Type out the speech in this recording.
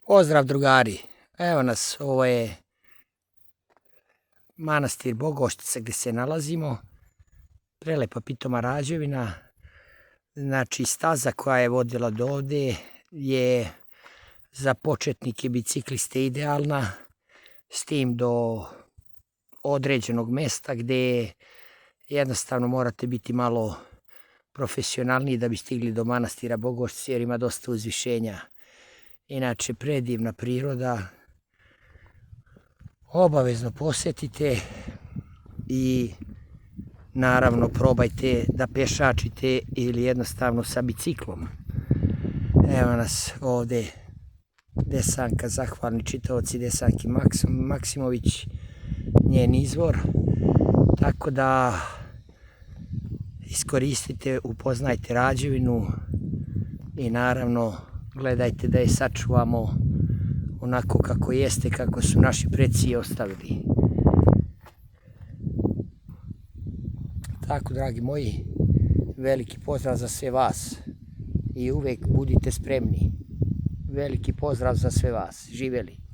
Pozdrav drugari, evo nas, ovo je manastir Bogoštica gdje se nalazimo, prelepa pitoma rađevina, znači staza koja je vodila do ovdje je za početnike bicikliste idealna, s tim do određenog mjesta gdje jednostavno morate biti malo profesionalniji da bi stigli do manastira Bogoštica jer ima dosta uzvišenja. Inače, predivna priroda, obavezno posjetite i naravno probajte da pešačite ili jednostavno sa biciklom. Evo nas ovdje Desanka, zahvalni čitaoci Desanki Maksimović, njen izvor. Tako da iskoristite, upoznajte rađevinu i naravno gledajte da je sačuvamo onako kako jeste, kako su naši preci ostavili. Tako, dragi moji, veliki pozdrav za sve vas i uvijek budite spremni. Veliki pozdrav za sve vas. Živjeli!